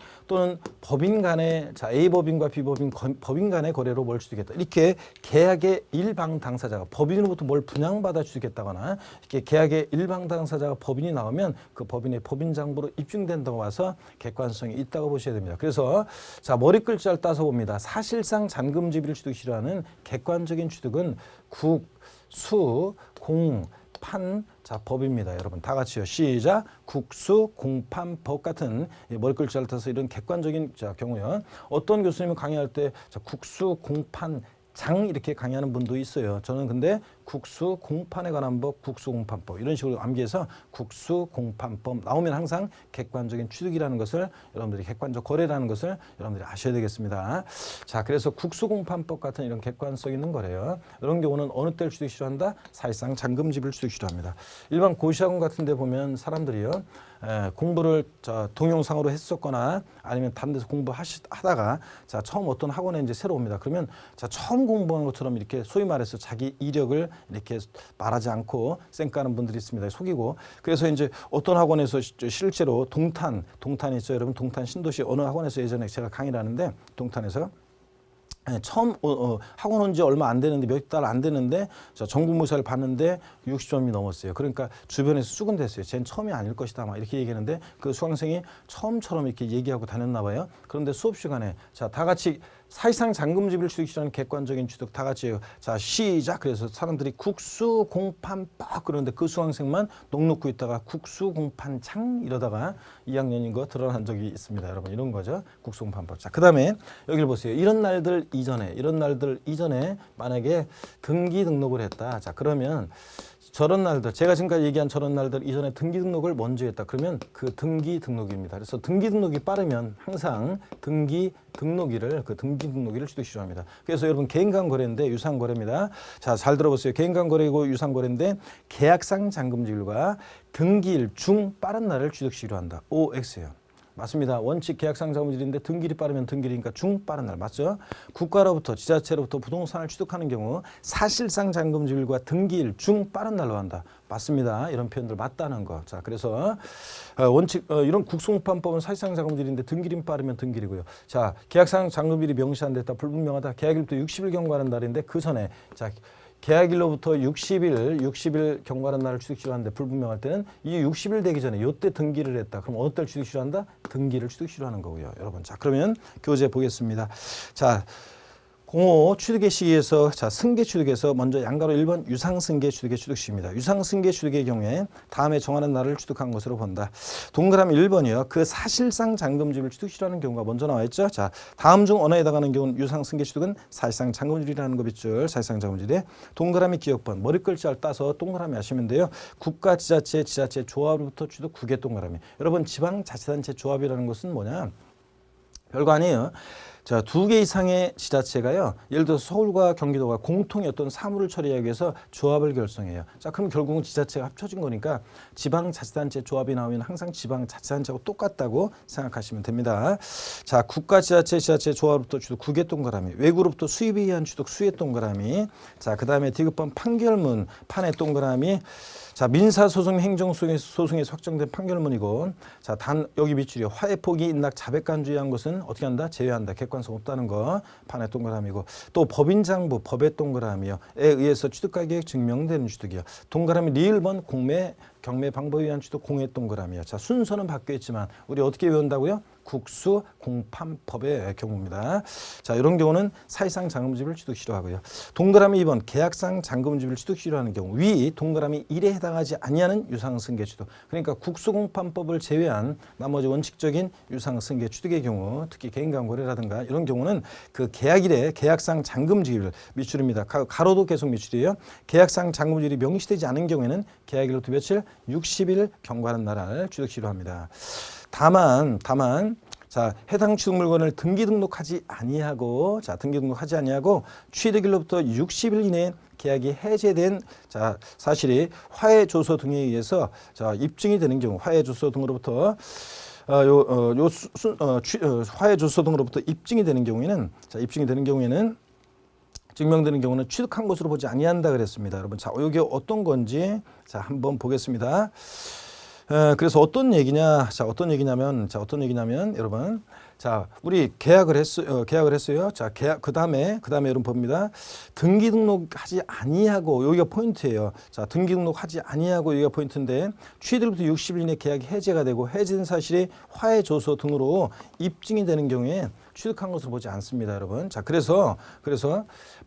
법인 간의 자 A 법인과 B 법인 간의 거래로 뭘 취득했다. 이렇게 계약의 일방 당사자가 법인으로부터 뭘 분양받아 취득했다거나 이렇게 계약의 일방 당사자가 법인이 나오면 그 법인의 법인장부로 입증된다고 봐서 객관성이 있다고 보셔야 됩니다. 그래서 자 머리글자를 따서 봅니다. 사실상 잔금 지급을 취득시로 하는 객관적인 취득은 국, 수, 공, 판, 자 법입니다. 여러분 다 같이요. 시작. 국수, 공판, 법 같은 머리글자를 따서 이런 객관적인 자 경우요. 어떤 교수님은 강의할 때 자, 국수, 공판, 장 이렇게 강의하는 분도 있어요. 저는 근데 국수 공판에 관한 법, 국수공판법 이런 식으로 암기해서 국수공판법 나오면 항상 객관적인 취득이라는 것을 여러분들이 객관적 거래라는 것을 여러분들이 아셔야 되겠습니다. 자, 그래서 국수공판법 같은 이런 객관성 있는 거래요. 이런 경우는 어느 때를 취득시로 한다? 사실상 잔금집을 취득시로 합니다. 일반 고시학원 같은 데 보면 사람들이요. 공부를 동영상으로 했었거나 아니면 다른 데서 공부하다가 자 처음 어떤 학원에 이제 새로 옵니다. 그러면 자 처음 공부한 것처럼 이렇게 소위 말해서 자기 이력을 이렇게 말하지 않고 쌩까는 분들이 있습니다. 속이고 그래서 이제 어떤 학원에서 실제로 동탄 있죠, 여러분. 동탄 신도시 어느 학원에서 예전에 제가 강의를 하는데 동탄에서 처음 학원 온 지 얼마 안 되는데 몇 달 안 되는데 전국무사를 봤는데 60점이 넘었어요. 그러니까 주변에서 수군댔어요. 쟤는 처음이 아닐 것이다 막 이렇게 얘기하는데 그 수강생이 처음처럼 이렇게 얘기하고 다녔나 봐요. 그런데 수업 시간에 자 다 같이 사실상 잔금지비를 취득시라는 객관적인 취득 다 같이 해요. 자 시작. 그래서 사람들이 국수 공판 빡 그러는데 그 수강생만 넋 놓고 있다가 국수 공판 창 이러다가 2학년인 거 드러난 적이 있습니다. 여러분 이런 거죠. 국수 공판법. 자 그다음에 여기를 보세요. 이런 날들 이전에 만약에 등기 등록을 했다. 자 그러면 저런 날들 제가 지금까지 얘기한 저런 날들 이전에 등기 등록을 먼저 했다. 그러면 그 등기 등록입니다. 그래서 등기 등록이 빠르면 항상 등기 등록일을 취득시로 합니다. 그래서 여러분 개인간 거래인데 유상 거래입니다. 자, 잘 들어보세요. 개인간 거래이고 유상 거래인데 계약상 잔금지율과 등기일 중 빠른 날을 취득시로 한다. OX예요. 맞습니다. 원칙 계약상 자금질인데 등기일이 빠르면 등기일이니까 중 빠른 날 맞죠? 국가로부터 지자체로부터 부동산을 취득하는 경우 사실상 잔금질과 등기일 중 빠른 날로 한다. 맞습니다. 이런 표현들 맞다는 거. 자, 그래서 원칙 이런 국수공판법은 사실상 잔금질인데 등기일이 빠르면 등기일이고요. 자, 계약상 잔금질이 명시 안 됐다. 불분명하다. 계약일부터 60일 경과하는 날인데 그 전에 자 계약일로부터 60일 경과하는 날을 취득시효 하는데 불분명할 때는 이 60일 되기 전에 이때 등기를 했다. 그럼 어느 달 취득시효 한다? 등기를 취득시효 하는 거고요. 여러분. 자, 그러면 교재 보겠습니다. 자, 05 취득의 시기에서 자 승계 취득에서 먼저 양가로 1번 유상승계 취득의 취득시입니다. 유상승계 취득의 경우에 다음에 정하는 날을 취득한 것으로 본다. 동그라미 1번이요. 그 사실상 잔금질을 취득시라는 경우가 먼저 나와 있죠. 자, 다음 중 어느에 해당하는 경우는 유상승계 취득은 사실상 잔금질이라는 거 밑줄 사실상 잔금질에 동그라미 기억번 머리 글자를 따서 동그라미 하시면 돼요. 국가 지자체 조합부터 취득 국외 동그라미. 여러분 지방자치단체 조합이라는 것은 뭐냐? 별거 아니에요. 자, 2개 이상의 지자체가요. 예를 들어서 서울과 경기도가 공통의 어떤 사무를 처리하기 위해서 조합을 결성해요. 자, 그럼 결국은 지자체가 합쳐진 거니까 지방자치단체 조합이 나오면 항상 지방자치단체하고 똑같다고 생각하시면 됩니다. 자, 국가지자체, 지자체 조합으로부터 취득 국외 동그라미, 외구로부터 수입에 의한 취득 수의 동그라미. 자, 그 다음에 디귿번 판결문, 판의 동그라미. 자, 민사소송, 행정소송에서 확정된 판결문이고, 자, 단 여기 밑줄이요. 화해 포기, 인락, 자백간주의한 것은 어떻게 한다? 제외한다. 객관성 없다는 거 판의 동그라미고, 또 법인장부, 법의 동그라미요. 에 의해서 취득가격 증명되는 취득이요. 동그라미 리을번 공매, 경매 방법에 의한 취득 공의 동그라미요. 자, 순서는 바뀌어 있지만 우리 어떻게 외운다고요? 국수 공판법의 경우입니다. 자, 이런 경우는 사실상 잔금질을 취득시효 하고요. 동그라미 2번 계약상 잔금질을 취득시효 하는 경우 위 동그라미 1에 해당하지 아니하는 유상승계 취득. 그러니까 국수 공판법을 제외한 나머지 원칙적인 유상승계 취득의 경우 특히 개인간거래라든가 이런 경우는 그 계약일에 계약상 잔금질 밑줄입니다. 가로도 계속 밑줄이에요. 계약상 잔금질이 명시되지 않은 경우에는 계약일로부터 며칠? 60일 경과하는 날을 취득시효 합니다. 다만 자, 해당 취득 물건을 등기 등록하지 아니하고 자, 등기 등록하지 아니하고 취득일로부터 60일 이내에 계약이 해제된 자, 사실이 화해 조서 등에 의해서 자, 입증이 되는 경우 화해 조서 등으로부터 화해 조서 등으로부터 입증이 되는 경우에는 자, 입증이 되는 경우에는 증명되는 경우는 취득한 것으로 보지 아니한다 그랬습니다. 여러분, 자, 이게 어떤 건지 자, 한번 보겠습니다. 그래서 어떤 얘기냐? 자, 어떤 얘기냐면 여러분, 자, 우리 계약을 했어요. 자, 그다음에 여러분 봅니다. 등기 등록하지 아니하고 여기가 포인트예요. 자, 등기 등록하지 아니하고 여기가 포인트인데 취득일부터 60일 이내 계약이 해제가 되고 해제된 사실이 화해 조서 등으로 입증이 되는 경우에 취득한 것으로 보지 않습니다, 여러분. 자, 그래서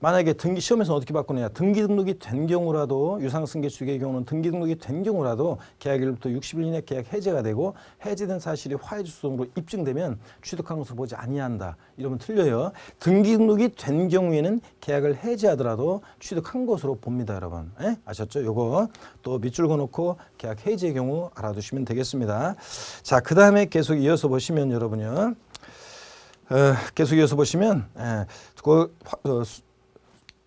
만약에 등기 시험에서 어떻게 바꾸느냐? 등기 등록이 된 경우라도 유상승계 취득의 경우는 등기 등록이 된 경우라도 계약일부터 60일 이내 계약 해제가 되고 해제된 사실이 화해 조서 등으로 입증되면 취득한 것으로 보지 아니한다. 이러면 틀려요. 등기 등록이 된 경우에는 계약을 해제하더라도 취득한 것으로 봅니다, 여러분. 에? 아셨죠? 요거 또 밑줄 그어놓고 계약 해제의 경우 알아두시면 되겠습니다. 자, 그 다음에 계속 이어서 보시면 여러분요. 계속 이어서 보시면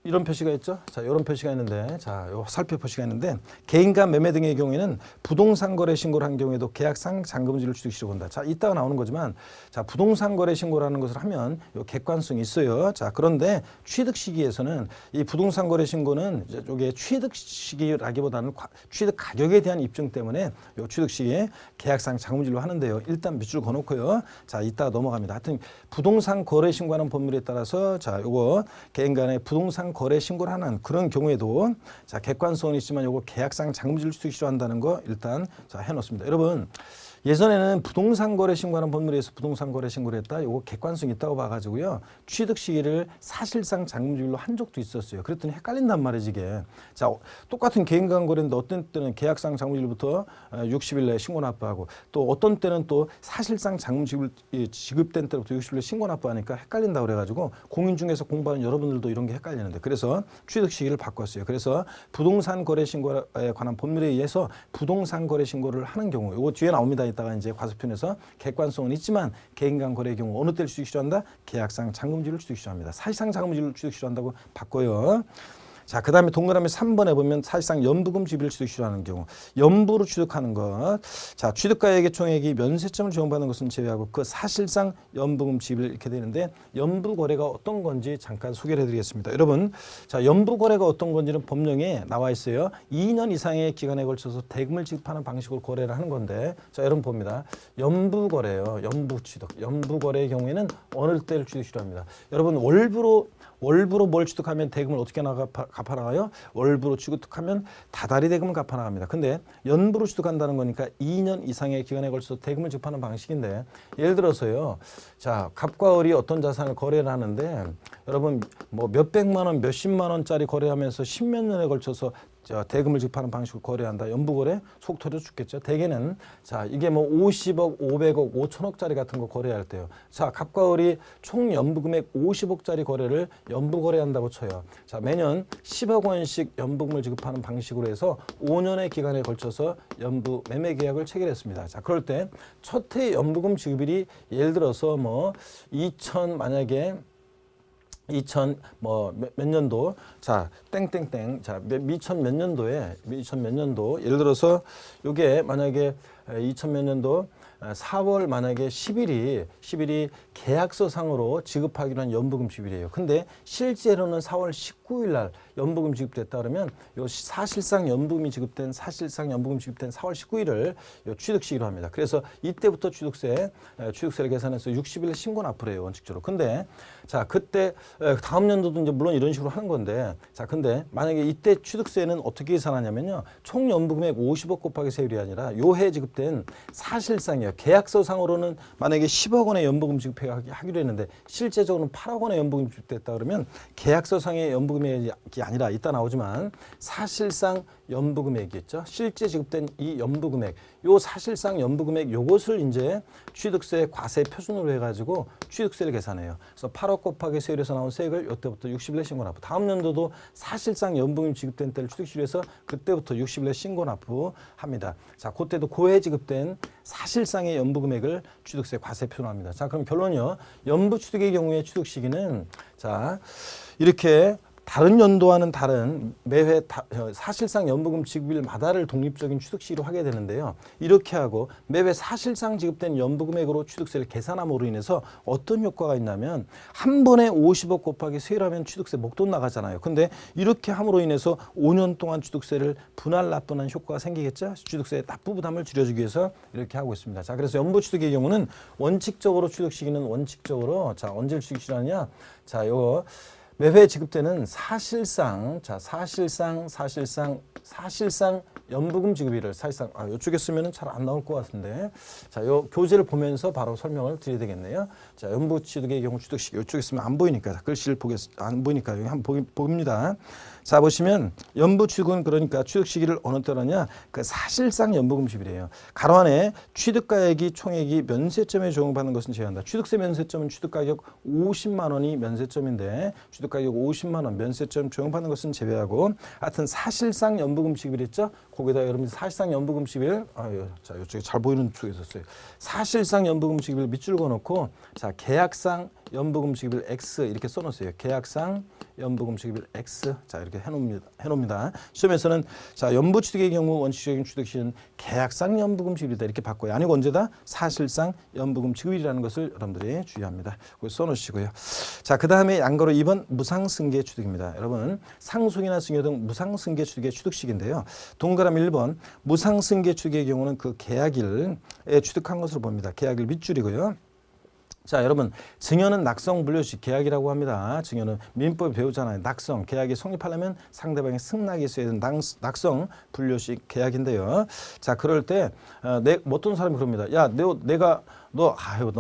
이런 표시가 있죠. 자, 이런 표시가 있는데, 자, 요 살펴 표시가 있는데, 개인간 매매 등의 경우에는 부동산 거래 신고를 한 경우에도 계약상 잔금질을 취득시효 본다. 자, 이따가 나오는 거지만, 자, 부동산 거래 신고라는 것을 하면 요 객관성이 있어요. 자, 그런데 취득 시기에서는 이 부동산 거래 신고는 이게 취득 시기라기보다는 취득 가격에 대한 입증 때문에 요 취득 시기에 계약상 잔금질로 하는데요. 일단 밑줄 그어놓고요. 자, 이따가 넘어갑니다. 하여튼 부동산 거래 신고하는 법률에 따라서 자, 요거 개인간의 부동산 거래 신고를 하는 그런 경우에도 자, 객관성은 있지만 요거 계약상 잔금질을 취득시효 한다는 거 일단 자, 해놓습니다. 여러분, 예전에는 부동산 거래 신고하는 법률에 의해서 부동산 거래 신고를 했다. 요거 객관성이 있다고 봐가지고요. 취득 시기를 사실상 잔금질로 한 적도 있었어요. 그랬더니 헷갈린단 말이지 이게. 자, 똑같은 개인간 거래인데 어떤 때는 계약상 잔금질부터 60일 내에 신고 납부하고 또 어떤 때는 또 사실상 잔금질 지급된 때부터 60일 내에 신고 납부하니까 헷갈린다고 그래가지고 공인 중에서 공부하는 여러분들도 이런 게 헷갈리는데 그래서 취득 시기를 바꿨어요. 그래서 부동산 거래 신고에 관한 법률에 의해서 부동산 거래 신고를 하는 경우 요거 뒤에 나옵니다. 이따가 이제 과소편에서 객관성은 있지만 개인간 거래의 경우 어느 때를 취득시효한다? 계약상 잔금질을 취득시효합니다. 사실상 잔금질을 취득시효한다고 바꿔요. 자, 그 다음에 동그라미 3번에 보면 사실상 연부금 지비를 취득시로 하는 경우, 연부로 취득하는 것. 자, 취득가액의 총액이 면세점을 적용받는 것은 제외하고 그 사실상 연부금 지비를 이렇게 되는데, 연부거래가 어떤 건지 잠깐 소개를 해드리겠습니다. 여러분, 자, 연부거래가 어떤 건지는 법령에 나와 있어요. 2년 이상의 기간에 걸쳐서 대금을 지급하는 방식으로 거래를 하는 건데, 자, 여러분 봅니다. 연부거래요. 연부취득. 연부거래의 경우에는 어느 때를 취득시로 합니다. 여러분, 월부로 뭘 취득하면 대금을 어떻게 갚아 나가요? 월부로 취득하면 다달이 대금을 갚아 나갑니다. 근데 연부로 취득한다는 거니까 2년 이상의 기간에 걸쳐서 대금을 지급하는 방식인데, 예를 들어서요. 자, 갑과 을이 어떤 자산을 거래를 하는데, 여러분 뭐 몇백만 원, 몇십만 원짜리 거래하면서 십몇 년에 걸쳐서 대금을 지급하는 방식으로 거래한다. 연부거래 속 터져 죽겠죠. 대개는 자, 이게 뭐 50억, 500억, 5천억짜리 같은 거 거래할 때요. 자, 갑과 을이 총 연부금액 50억짜리 거래를 연부거래한다고 쳐요. 자, 매년 10억 원씩 연부금을 지급하는 방식으로 해서 5년의 기간에 걸쳐서 연부 매매 계약을 체결했습니다. 자, 그럴 때 첫 해 연부금 지급일이 예를 들어서 뭐 2000 뭐 몇 년도, 자 땡땡땡, 자 2000 몇 년도 예를 들어서 요게 만약에 2000 몇 년도 4월 만약에 10일이 계약서상으로 지급하기로 한 연부금 지급일이에요. 근데 실제로는 4월 19일 날 연부금 지급됐다 그러면 요 사실상 연부금이 지급된 4월 19일을 요 취득시기로 합니다. 그래서 이때부터 취득세를 계산해서 60일 신고 납부를 해요, 원칙적으로. 근데 자, 그때 다음 연도도 이제 물론 이런 식으로 하는 건데, 자, 근데 만약에 이때 취득세는 어떻게 계산하냐면요. 총 연부금액 50억 곱하기 세율이 아니라 요 해 지급된 사실상이요. 계약서상으로는 만약에 10억 원의 연부금 지급하기로 했는데 실제적으로는 8억 원의 연부금 지급됐다 그러면 계약서상의 연부금액이 아니라 이따 나오지만 사실상 연부금액이겠죠. 실제 지급된 이 연부금액, 요 사실상 연부금액 요것을 이제 취득세 과세 표준으로 해가지고 취득세를 계산해요. 그래서 8억 곱하기 세율에서 나온 세액을 이때부터 60일에 신고 납부. 다음 연도도 사실상 연부금이 지급된 때를 취득시로 해서 그때부터 60일에 신고 납부합니다. 자, 그때도 고해 지급된 사실상의 연부금액을 취득세 과세 표준합니다. 자, 그럼 결론이요. 연부 취득의 경우에 취득 시기는 자, 이렇게 다른 연도와는 다른 매회 사실상 연부금 지급일마다를 독립적인 취득시기로 하게 되는데요. 이렇게 하고 매회 사실상 지급된 연부금액으로 취득세를 계산함으로 인해서 어떤 효과가 있냐면 한 번에 50억 곱하기 세율하면 취득세 목돈 나가잖아요. 근데 이렇게 함으로 인해서 5년 동안 취득세를 분할 납부하는 효과가 생기겠죠. 취득세 납부 부담을 줄여주기 위해서 이렇게 하고 있습니다. 자, 그래서 연부 취득의 경우는 원칙적으로 취득 시기는 원칙적으로 자, 언제 취득 시기냐? 자, 요거 매회 지급되는 사실상 연부금 지급일을 사실상 이쪽에 쓰면은 잘 안 나올 것 같은데, 자, 요 교재를 보면서 바로 설명을 드려야 되겠네요. 자, 연부 취득의 경우 취득 시기 이쪽에 쓰면 안 보이니까 글씨를 안 보이니까 여기 한번 봅니다. 자, 보시면 연부 취득은 그러니까 취득 시기를 어느 때라냐? 그 사실상 연부금 지급이래요. 가로 안에 취득가액이 총액이 면세점에 적용받는 것은 제외한다. 취득세 면세점은 취득가격 50만 원이 면세점인데 취득가격 50만 원 면세점 적용받는 것은 제외하고, 하여튼 사실상 연부금 지급이랬죠. 거기다 여러분들 사실상 연부금 지급일, 자, 이쪽에 잘 보이는 쪽에 있었어요. 사실상 연부금 지급일 밑줄 그어놓고, 자, 계약상 연부금 지급일 X 이렇게 써놓으세요. 계약상 연부금 지급일 X, 자, 이렇게 해놓습니다. 시험에서는 자, 연부 취득의 경우 원칙적인 취득 시는 계약상 연부금 지급이다 이렇게 바꿔요. 아니고 언제다? 사실상 연부금 지급이라는 것을 여러분들이 주의합니다. 거기 써놓으시고요. 자, 그 다음에 양가로 2번 무상승계 취득입니다. 여러분, 상속이나 승여 등 무상승계 취득의 취득식인데요. 동그라미 1번 무상승계 취득의 경우는 그 계약일에 취득한 것으로 봅니다. 계약일 밑줄이고요. 자, 여러분, 증여는 낙성 분료식 계약이라고 합니다. 증여는 민법에 배우잖아요. 낙성 계약이 성립하려면 상대방의 승낙이 있어야 되는 낙성 분료식 계약인데요. 자, 그럴 때 어떤 사람이 그럽니다. 야, 너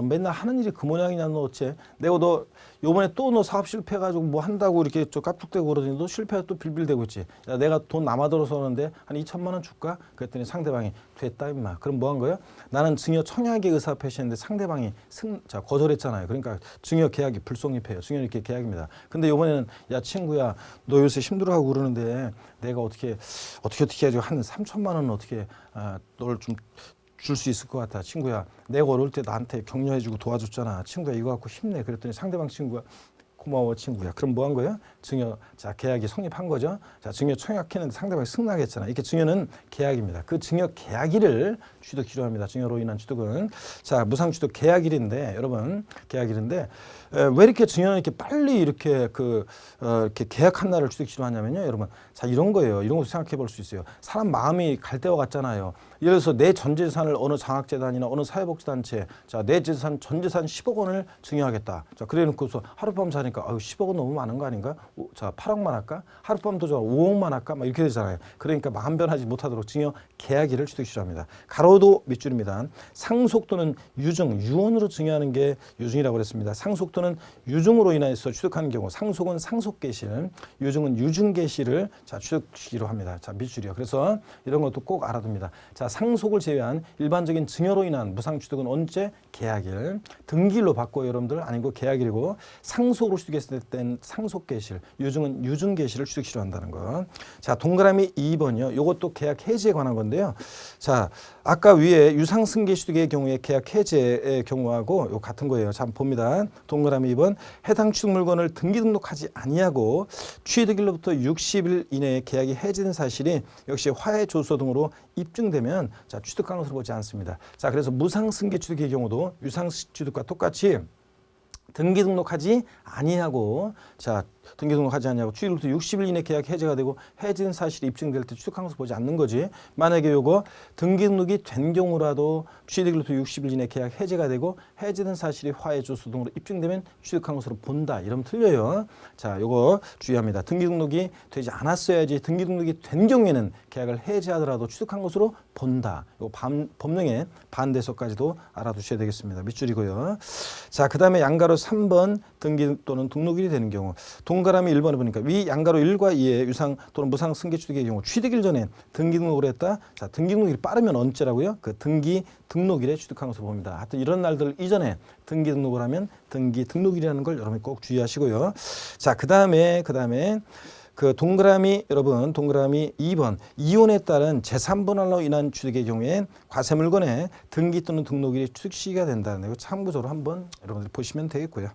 맨날 하는 일이 그 모양이냐, 너 어째? 너 요번에 또 너 사업 실패해가지고 뭐 한다고 이렇게 저 깝죽대고 그러더니 너 실패해 또 빌빌대고 있지. 야, 내가 돈 남아들어서 오는데 한 2천만 원 줄까? 그랬더니 상대방이 됐다 임마. 그럼 뭐 한 거예요? 나는 증여 청약의 의사 표시했는데 상대방이 거절했잖아요. 그러니까 증여 계약이 불성립해요. 증여 이렇게 계약입니다. 근데 요번에는 야, 친구야, 너 요새 힘들어하고 그러는데 내가 어떻게 해가지고 한 3천만 원은 어떻게 널 좀 줄 수 있을 것 같아. 친구야, 내가 어려울 때 나한테 격려해주고 도와줬잖아. 친구야, 이거 갖고 힘내. 그랬더니 상대방 친구가 고마워 친구야. 그럼 뭐 한 거예요? 증여. 자, 계약이 성립한 거죠. 자, 증여 청약했는데 상대방이 승낙했잖아. 이렇게 증여는 계약입니다. 그 증여 계약일을 취득시로 합니다. 증여로 인한 취득은. 자, 무상취득 계약일인데 여러분 계약일인데 왜 이렇게 증여는 이렇게 빨리 이렇게 이렇게 계약한 날을 취득시로 하냐면요. 여러분. 자, 이런 거예요. 이런 거 생각해 볼 수 있어요. 사람 마음이 갈 때와 같잖아요. 예를 들어서 내 전 재산을 어느 장학재단이나 어느 사회복지단체, 자, 내 재산, 전 재산 10억 원을 증여하겠다. 자, 그래 놓고서 하룻밤 자니까, 10억 원 너무 많은 거 아닌가? 자, 8억만 할까? 하룻밤 더 좋아. 5억만 할까? 막 이렇게 되잖아요. 그러니까 마음 변하지 못하도록 증여 계약일을 취득시로 합니다. 가로도 밑줄입니다. 상속 또는 유증, 유언으로 증여하는 게 유증이라고 그랬습니다. 상속 또는 유증으로 인해서 취득하는 경우, 상속은 상속계실, 유증은 유증계실을 자, 취득시로 합니다. 자, 밑줄이요. 그래서 이런 것도 꼭 알아둡니다. 자, 상속을 제외한 일반적인 증여로 인한 무상취득은 언제? 계약일. 등기일로 바꿔요, 여러분들. 아니고 계약일이고, 상속으로 취득했을 땐 상속계실, 유증은 유증계실을 취득시로 한다는 거. 자, 동그라미 2번이요. 이것도 계약 해지에 관한 건데요. 자, 아까 위에 유상승계 취득의 경우에 계약 해지의 경우하고 요 같은 거예요. 자, 봅니다. 동그라미 2번. 해당 취득 물건을 등기 등록하지 아니하고 취득일로부터 60일 이내에 계약이 해지된 사실이 역시 화해 조서 등으로 입증되면 자, 취득 가능성을 보지 않습니다. 자, 그래서 무상승계 취득의 경우도 유상취득과 똑같이 등기 등록하지 아니하고 자, 등기 등록하지 않냐고 취득일부터 60일 이내 계약 해제가 되고 해지된 사실이 입증될 때 취득 가능성 보지 않는 거지. 만약에 요거 등기 등록이 된 경우라도 취득일부터 60일 이내 계약 해제가 되고 해지된 사실이 화해 조서 등으로 입증되면 취득 가능성으로 본다. 이러면 틀려요. 자, 요거 주의합니다. 등기 등록이 되지 않았어야지 등기 등록이 된 경우에는 계약을 해제하더라도 취득한 것으로 본다. 요거 법령의 반대서까지도 알아두셔야 되겠습니다. 밑줄이고요. 자, 그다음에 양가로 3번 등기 또는 등록일이 되는 경우 동그라미 1번에 보니까 위 양가로 1과 2의 유상 또는 무상 승계 취득의 경우 취득일 전에 등기 등록을 했다. 자, 등기 등록일이 빠르면 언제라고요? 그 등기 등록일에 취득한 것으로 봅니다. 하여튼 이런 날들 이전에 등기 등록을 하면 등기 등록일이라는 걸 여러분이 꼭 주의하시고요. 자, 그다음에 그 동그라미 여러분 동그라미 2번 이혼에 따른 재산분할로 인한 취득의 경우에 과세 물건의 등기 또는 등록일이 취득 시기가 된다는 거 참고적으로 한번 여러분들 보시면 되겠고요.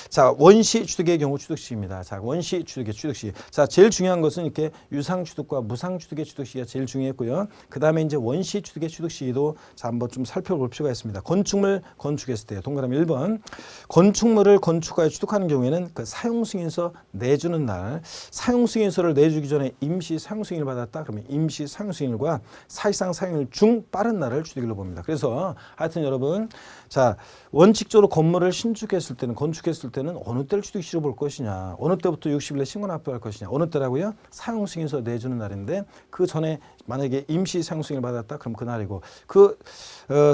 자, 원시 취득의 경우 취득 시기입니다. 자, 원시 취득의 취득 시기. 자, 제일 중요한 것은 이렇게 유상 취득과 무상 취득의 취득 시기가 제일 중요했고요. 그다음에 이제 원시 취득의 취득 시기도 자, 한번 좀 살펴볼 필요가 있습니다. 건축물 건축했을 때요. 동그라미 1번 건축물을 건축하여 취득하는 경우에는 그 사용 승인서 내주는 날 사용 승인서를 내주기 전에 임시 사용 승인을 받았다. 그러면 임시 사용 승인과 사실상 사용일 중 빠른 날을 취득일로 봅니다. 그래서 하여튼 여러분 자, 원칙적으로 건물을 신축했을 때는 건축했을 때는 어느 때를 취득시로 볼 것이냐, 어느 때부터 60일에 신고 납부할 것이냐, 어느 때라고요? 사용 승인서 내주는 날인데 그 전에 만약에 임시 사용 승인을 받았다. 그럼 그날이고 그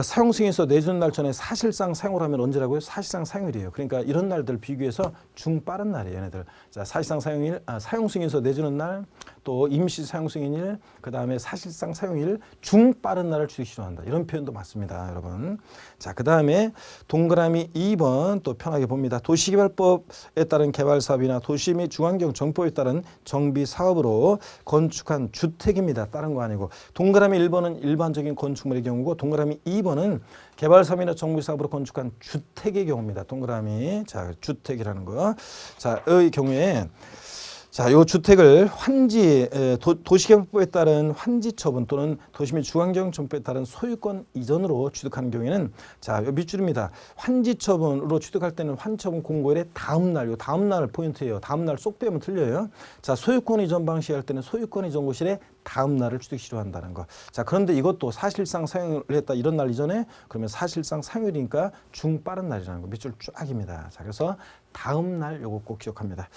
사용 승인서 내주는 날 전에 사실상 사용을 하면 언제라고요? 사실상 사용일이에요. 그러니까 이런 날들 비교해서 중 빠른 날이에요, 얘네들. 자, 사실상 사용일, 사용 승인서 내주는 날, 또 임시 사용 승인일, 그 다음에 사실상 사용일 중 빠른 날을 취득시로 한다. 이런 표현도 맞습니다, 여러분. 자, 그 다음에 동그라미 2번 또 편하게 봅니다. 도시개발법에 따른 개발사업이나 도시 및 중환경 정법에 따른 정비 사업으로 건축한 주택입니다. 다른 거 아니고. 동그라미 1번은 일반적인 건축물의 경우고 동그라미 2번은 개발사업이나 정비 사업으로 건축한 주택의 경우입니다. 동그라미 자, 주택이라는 거. 자, 의 경우에 자, 요 주택을 환지 도시개발법에 따른 환지 처분 또는 도시 및 중환경 정법에 따른 소유권 이전으로 취득하는 경우에는 자, 요 밑줄입니다. 환지 처분으로 취득할 때는 환처분 공고일의 다음 날, 요 다음 날 포인트예요. 다음 날 쏙 빼면 틀려요. 자, 소유권 이전 방식 할 때는 소유권 이전 고실의 다음 날을 취득시로 한다는 거. 자, 그런데 이것도 사실상 사용을 했다 이런 날 이전에 그러면 사실상 사용일이니까 중 빠른 날이라는 거. 밑줄 쫙입니다. 자, 그래서 다음 날 요거 꼭 기억합니다.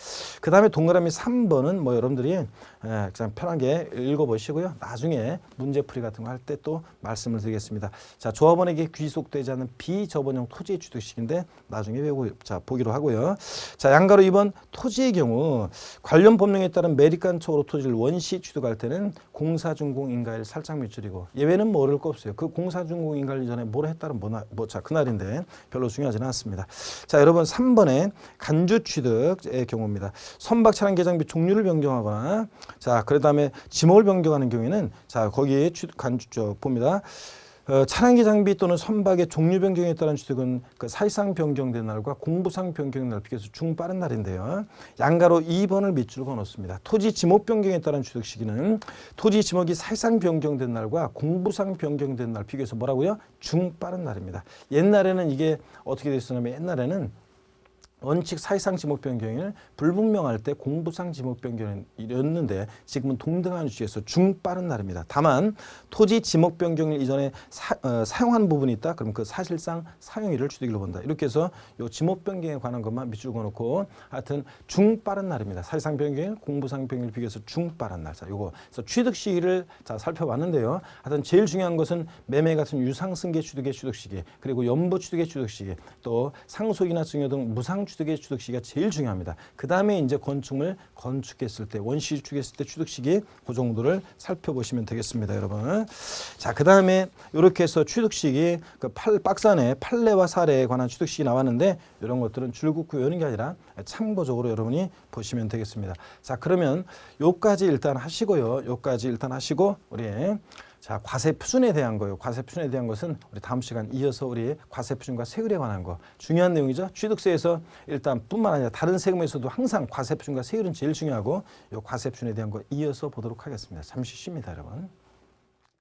그 다음에 동그라미 3번은 뭐 여러분들이 그냥 편하게 읽어보시고요. 나중에 문제풀이 같은 거 할 때 또 말씀을 드리겠습니다. 자, 조합원에게 귀속되지 않는 비저번형 토지의 취득식인데 나중에 외우고 자, 보기로 하고요. 자, 양가로 2번 토지의 경우 관련 법령에 따른 매립간척으로 토지를 원시 취득할 때는 공사준공인가일 살짝 밑줄이고 예외는 뭐 어려울 거 없어요. 그 공사준공인가일 전에 뭘 했다는 자, 그날인데 별로 중요하지는 않습니다. 자, 여러분 3번에 간주 취득의 경우입니다. 선박 차량 개장 및 종류를 변경하거나 자, 그 다음에 지목을 변경하는 경우에는 자, 거기에 간주 봅니다. 차량기 장비 또는 선박의 종류 변경에 따른 취득은 그 사실상 변경된 날과 공부상 변경된 날 비교해서 중빠른 날인데요. 양가로 2번을 밑줄 그어놓습니다. 토지 지목 변경에 따른 취득 시기는 토지 지목이 사실상 변경된 날과 공부상 변경된 날 비교해서 뭐라고요? 중빠른 날입니다. 옛날에는 이게 어떻게 됐었냐면 옛날에는 원칙 사실상 지목 변경일 불분명할 때 공부상 지목 변경이었는데 지금은 동등한 위치에서 중빠른 날입니다. 다만 토지 지목 변경일 이전에 사용한 부분이 있다. 그럼 그 사실상 사용일을 취득일로 본다. 이렇게 해서 요 지목 변경에 관한 것만 밑줄 그어놓고 하여튼 중빠른 날입니다. 사실상 변경일, 공부상 변경일 비교해서 중빠른 날. 자, 요거 그래서 취득 시기를 자 살펴봤는데요. 하여튼 제일 중요한 것은 매매 같은 유상승계 취득의 취득 시기, 그리고 연부 취득의 취득 시기, 또 상속이나 증여 등 무상 취득의 취득 시기가 제일 중요합니다. 그 다음에 이제 건축물 건축했을 때 원시 주축했을 때 취득 시기 그 정도를 살펴보시면 되겠습니다, 여러분. 자, 그 다음에 이렇게 해서 취득 시기 그 박스 안에 판례와 사례에 관한 취득 시기 나왔는데 이런 것들은 줄긋고 외우는 게 아니라 참고적으로 여러분이 보시면 되겠습니다. 자, 그러면 요까지 일단 하시고요. 요까지 일단 하시고 우리 자, 과세 표준에 대한 거요. 과세 표준에 대한 것은 우리 다음 시간 이어서 우리 과세 표준과 세율에 관한 거 중요한 내용이죠. 취득세에서 일단 뿐만 아니라 다른 세금에서도 항상 과세 표준과 세율은 제일 중요하고 요 과세 표준에 대한 거 이어서 보도록 하겠습니다. 잠시 쉽니다, 여러분.